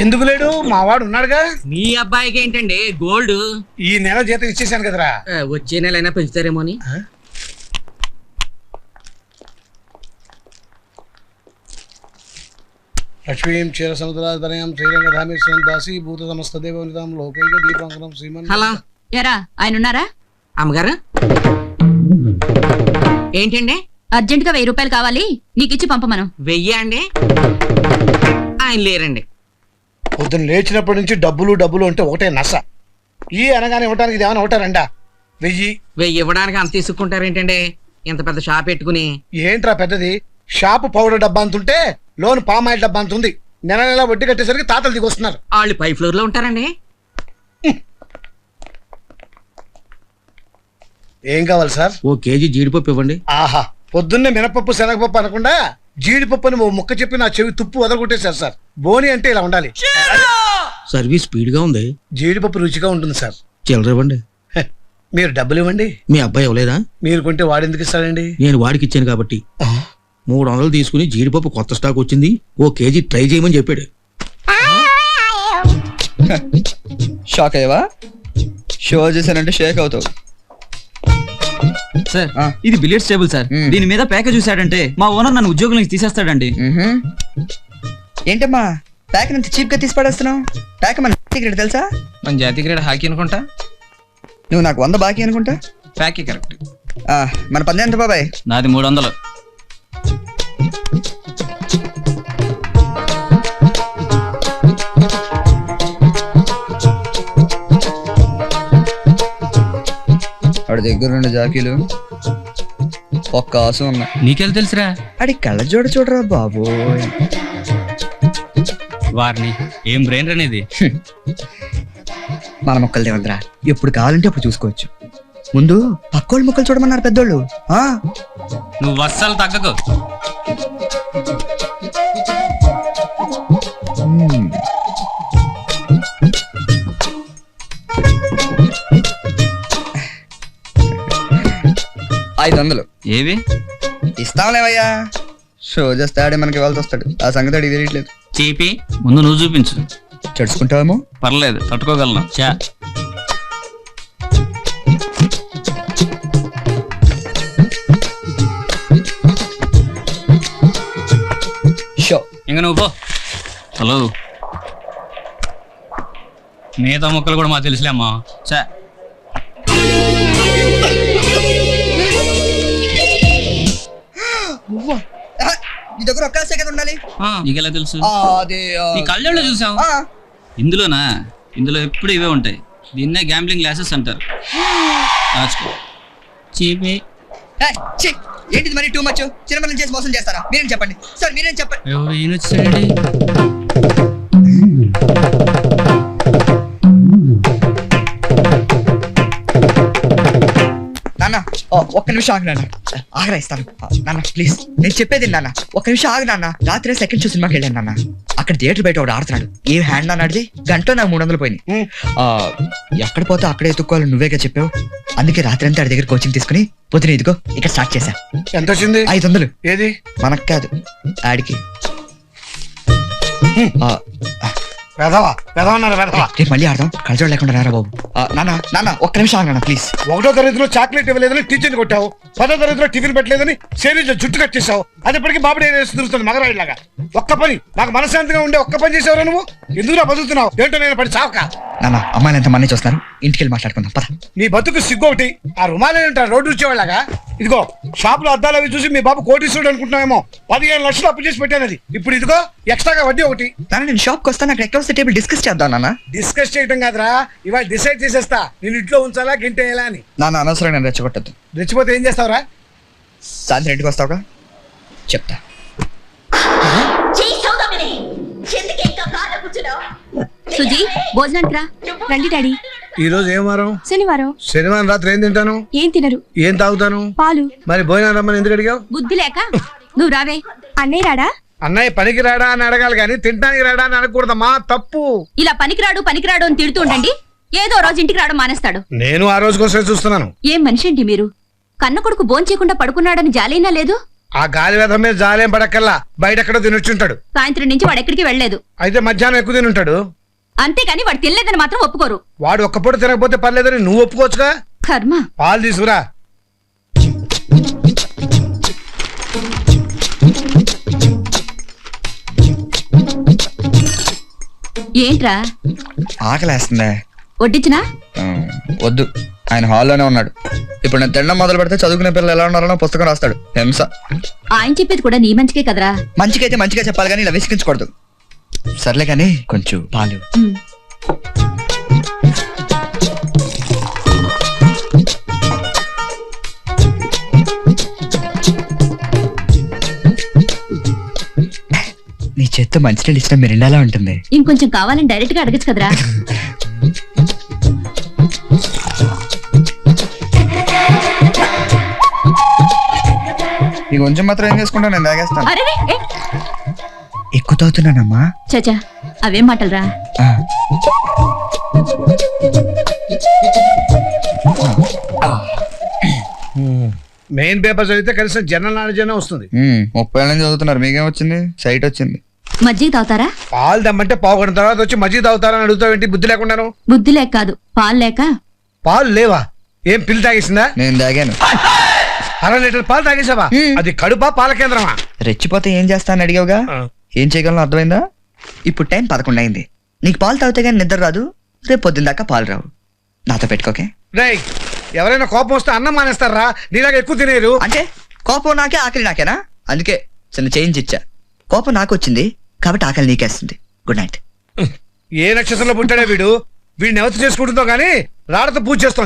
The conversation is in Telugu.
ఎందుకు లేడు? మా వాడు ఉన్నాడుగా. మీ అబ్బాయికి ఏంటండి గోల్డ్? ఈ నెల జీతం ఇచ్చేసాను కదరా. వచ్చే నెల అయినా పెంచుతారేమో అని. లక్ష్మీం క్షీర సముద్రాధనయం శ్రీరంగధామేశ్వరం దాసి భూత సమస్త దేవనితాం లోకైక దీపాంకరం శ్రీమన్. హలో ఎరా ఆయన ఉన్నారా? అమ్మగారు ఏంటండి? అర్జెంట్ గా 1000 రూపాయలు కావాలి, నీకు ఇచ్చి పంపమను. 1000 అండి? ఆయన లేరండి. పొద్దున్న లేచినప్పటి నుంచి డబ్బులు డబ్బులు అంటే ఒకటే నస. ఈ అనగానే ఇవ్వడానికి ఇది ఏమైనా ఒకటారండా? 1000 ఇవ్వడానికి అంత తీసుకుంటారేంటండి? ఇంత పెద్ద షాప్ పెట్టుకుని. ఏంట్రా పెద్దది? షాపు పౌడర్ డబ్బా అంతుంటే లోన్ పామాయిల్ డబ్బా అంతుంది. నెల నెల వడ్డీ కట్టేసరికి తాతలు దిగొస్తున్నారు. వాళ్ళు పై ఫ్లోర్ లో ఉంటారండి. ఏం కావాలి సార్? 1 కేజీ జీడిపప్పు ఇవ్వండి. ఆహా, పొద్దున్నే మినపప్పు శనగపప్పు అనకుండా జీడిపప్పు అని ఓ ముక్క చెప్పి నా చెవి తుప్పు వదలగొట్టేశారు సార్. బోని అంటే ఇలా ఉండాలి. సర్వీస్ స్పీడ్ గా ఉంది. జీడిపప్పు రుచిగా ఉంటుంది సార్. చిల్లర ఇవ్వండి. మీరు డబ్బులు ఇవ్వండి. మీ అబ్బాయి ఇవ్వలేదా? మీరు కొంటే వాడెందుకు ఇస్తాడండి? నేను వాడికి ఇచ్చాను కాబట్టి. 300 తీసుకుని జీడిపప్పు కొత్త స్టాక్ వచ్చింది, 1 కేజీ ట్రై చేయమని చెప్పాడు. షాక్ అయ్యవా? షో చేశానంటే షేక్ అవుతావు సార్. ఇది బిలియర్డ్స్ టేబుల్ సార్. దీని మీద ప్యాకేజ్ చూసాడంటే మా ఓనర్ నన్ను ఉద్యోగం నుంచి తీసేస్తాడండి. ఏంటమ్మా ప్యాక్ అంత చీప్ గా తీసి పడేస్తున్నావు? ప్యాక్ మన క్రికెట్ తెలుసా? మన జాతీయ క్రీడ హాకీ అనుకుంటా. నువ్వు నాకు 100 బాకీ అనుకుంటా. ప్యాకే కరెక్ట్. మన పందెం ఎంత బాబాయ్? నాది 300. వాడి దగ్గర 2 జాకీలు, 1 ఆసు ఉన్నా. నీకెళ్ళి తెలుసురా? అడి కళ్ళ చూడరా బాబు. వారిని ఏం బ్రెయిన్ అనేది. మన మొక్కలు దేవంద్రా, ఎప్పుడు కావాలంటే అప్పుడు చూసుకోవచ్చు. ముందు పక్కోళ్ళ మొక్కలు చూడమన్నారు పెద్దోళ్ళు. నువ్వు అస్సలు తగ్గకు. $500 ఏవి ఇస్తాంలేవయ్యా. షో చేస్తే ఆడే మనకి వెళ్తూ వస్తాడు. ఆ సంగతి అడిగి తెలియట్లేదు. చీపి ముందు నువ్వు చూపించు. చెడుచుకుంటావేమో. పర్లేదు, తట్టుకోగలను. చా షో ఇంక నువ్వు పో. హలో, మిగతా మొక్కలు కూడా మాకు తెలుసులే అమ్మా. చా నీ దగ్గర ఒక్క సెకండ్ ఉండాలి. నీకెలా తెలుసు? అదే నీ కళ్ళల్లో చూసావు. ఇందులోనా? ఇందులో ఎప్పుడు ఇవే ఉంటాయి. దీన్నే గ్యాంబ్లింగ్ గ్లాసెస్ అంటారు. రాచుకో. చీపి. ఏంటిది మరి టూ మచ్? చిన్నపిల్లలు చేసి మోసం చేస్తారా? మీరేం చెప్పండి సార్, మీరేం చెప్పండి. ఈయన వచ్చాడండి. నాన్న ఒక్క నిమిషం ఆగు నాన్న. ఆగరా ఇస్తాను నాన్న ప్లీజ్. నేను చెప్పేది నాన్న, ఒక్క నిమిషం ఆగు నాన్న. రాత్రి సెకండ్ షో సినిమాకి వెళ్ళాను నాన్న. అక్కడ థియేటర్ బయట ఒకడు ఆడుతున్నాడు. ఏం హ్యాండ్ నాన్న ఆడిది? గంటలో నాకు 300 పోయినాయి. ఎక్కడ పోతే అక్కడే ఎత్తుక్కోవాలి నువ్వేగా చెప్పావు. అందుకే రాత్రి అంతా ఆడి దగ్గర కోచింగ్ తీసుకుని పొద్దున ఇదిగో ఇక్కడ స్టార్ట్ చేశా. ఎంత వచ్చింది? 500. ఏది? మనకు కాదు, ఆడికి. రేపు మళ్ళీ ఆడదాం. కళ్ళజోడు లేకుండా రారా బాబు. నాన్న ఒక్క నిమిషం ఆగనా ప్లీజ్. 1వ తరగతిలో చాక్లెట్ ఇవ్వలేదని టీచర్ని కొట్టావు. 10వ తరగతిలో టిఫిన్ పెట్టలేదని సేరీలో జుట్టు కట్టేశావు. అది ఇప్పటికీ బాబుడే తిరుగుతుంది మగరాయిలాగా. ఒక్క పని నాకు మనశాంతిగా ఉండే ఒక్క పని చేసేవరా నువ్వు? ఎందుకు బతుకుతున్నావు? ఏంటో నేను పడి చావక. నాన్న అమ్మాయిలు ఎంత మంది చూస్తున్నారు, ఇంటికి వెళ్ళి మాట్లాడుకుందాం పద. నీ బతుకు సిగ్గు ఒకటి. ఆ రుమాలు ఏంటారు రోడ్డు వచ్చేవాళ్ళగా. ఇదిగో షాప్ లో అద్దాలు అవి చూసి మీ బాబు కోటీశ్వరుడు అనుకుంటున్నామేమో. 15 లక్షలు అప్పు చేసి పెట్టాను. అది ఇప్పుడు ఇదిగో ఎక్స్ట్రాగా వడ్డీ ఒకటి. నాన్న నేను షాప్కి వస్తాను, నాకు ఎక్కడ వస్తే టేబుల్ డిస్కస్ చేద్దాం నాన్న. డిస్కస్ చేయడం కాదురా, ఇవాళ డిసైడ్ చేసేస్తా నేను ఇంట్లో ఉంచాలా గింటేయాలా అని. నాన్న అనవసరం నేను రెచ్చగొట్టద్దు. రెచ్చిపోతే ఏం చేస్తావురా? సాయంత్రం ఇంటికి వస్తావుగా చెప్తా. సుజీ భోజనానికి రా. రండి డాడీ. ఈ రోజు ఏం వారం? శనివారం. శనివారం రాత్రి ఏం తింటాను? ఏం తినరు. ఏం తాగుతాను? పాలు. మరి భోజనం రమ్మని ఎందుకు అడిగావు? బుద్ధి లేక. నువ్వు రావే. అన్నయ్య రాడా? అన్నయ్య పనికి రాడా అని అడగాలి కానీ తింటానికి రాడా అని అనకూడదమ్మా, తప్పు. ఇలా పనికిరాడు అని తిడుతూ ఉండండి. ఏదో రోజు ఇంటికి రావడం మానేస్తాడు. నేను ఆ రోజు కోసమే చూస్తున్నాను. ఏం మనిషి అండి మీరు? కన్న కొడుకు భోంచేయకుండా పడుకున్నాడని జాలైనా లేదు. ఆ గాలి వేధం మీద జాలేం పడక్కల్లా బయట ఎక్కడో తినొచ్చుంటాడు. సాయంత్రం నుంచి వాడు ఎక్కడికి వెళ్ళలేదు. అయితే మధ్యాహ్నం ఎక్కువ తినుంటాడు. అంతేగాని వాడు తినలేదని మాత్రం ఒప్పుకోరు. వాడు ఒక్క పూట తినకపోతే పర్లేదని నువ్వు ఒప్పుకోవచ్చుగా. కర్మ. పాలు తీసుకురా. ఏంట్రా ఆకలేస్తుందే. వడ్డించినా? వద్దు, ఆయన హాల్లోనే ఉన్నాడు. ఇప్పుడు నేను తినడం మొదలు పెడితే చదువుకునే పిల్లలు ఎలా ఉన్నారో పుస్తకం రాస్తాడు. హింస. ఆయన చెప్పేది కూడా నీ మంచికే కదరా. మంచికైతే మంచిగా చెప్పాలి కానీ ఇలా విసిగించకూడదు. సర్లే కానీ కొంచెం పాలు. ఉమ్. నీ చేత్తో మంచినీళ్ళు ఇచ్చిన మిరిండాలా ఉంటుంది. ఇంకొంచెం కావాలని డైరెక్ట్ గా అడగచ్చు కదరా. ఈ కొంచెం మాత్రం ఏం చేసుకుంటా, నేను తాగేస్తాను. అరే ఎక్కువ తాగుతున్నానమ్మా. చచా అవేం మాటలరా. మెయిన్ పేపర్ చదివితే కనీసం జనరల్ నాలెడ్జ్ అయినా వస్తుంది. 30 ఏళ్ళ నుంచి చదువుతున్నారు, మీకేం వచ్చింది? సైట్ వచ్చింది. మజ్జిగ తాగుతారా? పాలు దమ్మంటే పావుగంట తర్వాత వచ్చి మజ్జిగ తాగుతారని అడుగుతావేంటి? బుద్ధి లేకుండాను. బుద్ధి లేక కాదు, పాలు లేక. పాలు లేవా? ఏం పిల్లి తాగేసిందా? నేను తాగాను. 6 లీటర్ పాలు తాగేసావా? అది కడుపా పాల కేంద్రమా? రెచ్చిపోతే ఏం చేస్తాను అడిగావుగా. ఏం చేయగలను అర్థమైందా? ఇప్పుడు టైం 11 అయింది. నీకు పాలు తాగితే కానీ నిద్ర రాదు. రేపు పొద్దున్న దాకా పాలు రావు. నాతో పెట్టుకోకే. రేయ్, ఎవరైనా కోపం వస్తే అన్నం మానేస్తారా? నీలాగా ఎక్కువ తినేరు. అంటే కోపం నాకే, ఆకలి నాకేనా? అందుకే చిన్న చేంజ్ ఇచ్చా. కోపం నాకు వచ్చింది కాబట్టి ఆకలి నీకేస్తుంది. Good night. ఏ నక్షత్రంలో పుట్టాడే వీడు? వీడిని ఎవరు చేసుకుంటుందో గానీ రాడతో పూజ చేస్తోంది.